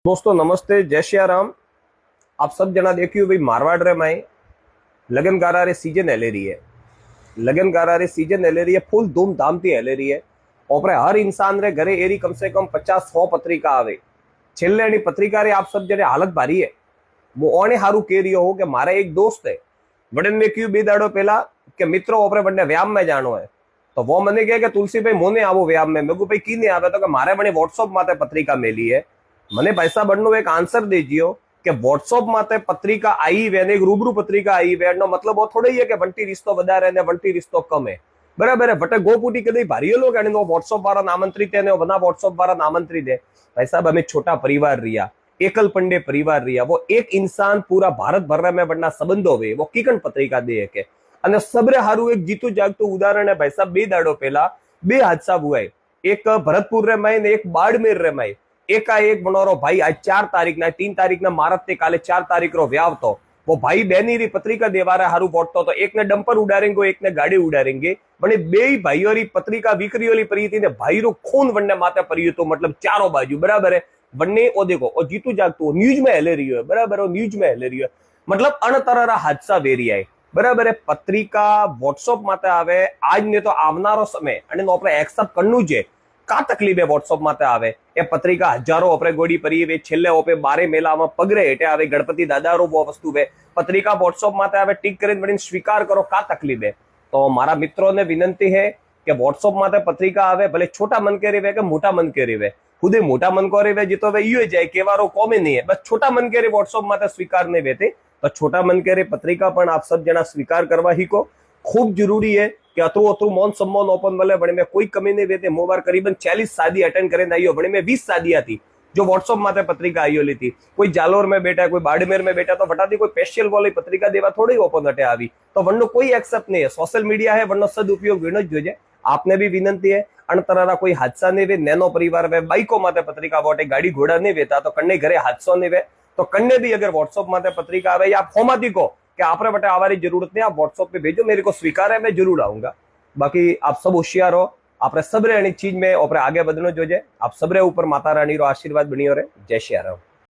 दोस्तों नमस्ते, जय श्री राम। आप सब जना देखियो भाई मारवाड़ रे माई लगनगारा रे सीजन हेले रही है। लगनगारा रे सीजन हेले रही है, फुल धूमधाम थी हेले रही है। ओपरे हर इंसान रे घरे एरी कम से कम 50-100 पत्रिका आवे। छेल्ले एनी पत्रिका रे आप सब जने हालत भारी है। वो ओने हारू कह रही हो कि मारा एक दोस्त है वडन में क्यों बे दाड़ो पहला कि मित्रों ओपरे बने व्यायाम में जानो है। तो वो मने कहे कि तुलसी भाई मोने आवो व्यायाम में। मैं भाई की नहीं आवे तो कि मारे बने व्हाट्सएप माते पत्रिका मेली है। મને પૈસા બનનો એક આન્સર દેજીઓ કે વોટ્સઅપ માતે પત્રિકા આવી વે ને એક રૂબરૂ પત્રિકા આવી વે એનો મતલબ वो थोड़ी है कि वंटी रिश्तो વધારે ને वंटी रिश्तो कम है। बराबर है। वटे गोपुटी कदी भारी लोग एने व्हाट्सएप वाला आमंत्रित है ने बना व्हाट्सएप वाला आमंत्रित है। भाई साहब हमें छोटा परिवार रिया, एकल पंडे परिवार रिया, वो एक इंसान पूरा भारत भर में बनना संबंधो वे वो कीकन पत्रिका दे के અને સબરે હારું એક જીતું જાગતું ઉદાહરણ है। भाई साहब बे दाड़ो पहला बे हादसा हुआ है, एक भरतपुर रे में ने एक बाड़मेर रे में। एकाएक बनोरो भाई आज 4 तारीख ना 3 तारीख ना मारत ते काले 4 तारीख रो व्याव तो वो भाई बहनी री पत्रिका देवारे हारू बोटतो तो एक ने डंपर उडारेंगे एक ने गाड़ी उडारेंगे बने बेई भाईओ री पत्रिका विक्रीओली परी थी ने भाई रो खून वन्ने माथे परियो तो मतलब चारों बाजू। बराबर है। वन्ने ओ देखो ओ जीतू जागतू न्यूज में हेले रही है। बराबर है। न्यूज में हेले रही है मतलब अणतररा हादसा वेरी है। बराबर है। पत्रिका व्हाट्सएप माते आवे आज ने तो आवनारो समय अने नो आपणे एक्सेप्ट करनु जे का तकलीफ है व्हाट्सएप माते आवे ए पत्रिका हजारों ओपरे गोड़ी परी वे छेल्ले ओपे बारे मेला में पगरे हेटे आवे गणपति दादा रो वो वस्तु वे पत्रिका व्हाट्सएप माते आवे टिक करीने बणीने स्वीकार करो का तकलीफ है। तो मारा मित्रों ने विनंती है कि व्हाट्सएप माते पत्रिका आवे भले छोटा मन के रेवे के मोटा मन के रेवे खुदे मोटा मन को रेवे जी तो वे यूए जाए केवारो कोमे नहीं है बस छोटा मन के रे व्हाट्सएप माते स्वीकार नहीं वेते तो छोटा मन के रे पत्रिका पण आप सब जना स्वीकार करवा ही को खूब जरूरी है कि अतरू अतरू मौन सम्मान ओपन मले बड़े में कोई कमी नहीं देते। मोबाइल करीबन 40 शादी अटेंड करें आइयो बड़े में 20 शादियां थी जो व्हाट्सएप माते पत्रिका आइयो ली थी। कोई जालोर में बैठा कोई बाड़मेर में बैठा तो फटाती कोई स्पेशल वाली पत्रिका देवा थोड़ी ओपन हटे आवी तो वन्नो कोई एक्सेप्ट नहीं है। सोशल मीडिया है वन्नो सदुपयोग विनो जोजे। आपने भी विनंती है अणतरारा कोई हादसा नहीं वे नैनो परिवार वे बाइको माते पत्रिका वोटे गाड़ी घोड़ा नहीं वेता तो कन्ने घरे हादसो नहीं वे तो कन्ने भी अगर व्हाट्सएप माते पत्रिका आवे या फोमाती को कि आपरे बटे आवारी जरूरत नहीं आप व्हाट्सएप पे भेजो मेरे को स्वीकार है मैं जरूर आऊंगा। बाकी आप सब होशियार हो आपरे सबरे एनी चीज में आपरे आगे बढ़नो जोजे। आप सबरे ऊपर माता रानी रो आशीर्वाद बनियो रहे। जय श्री राम।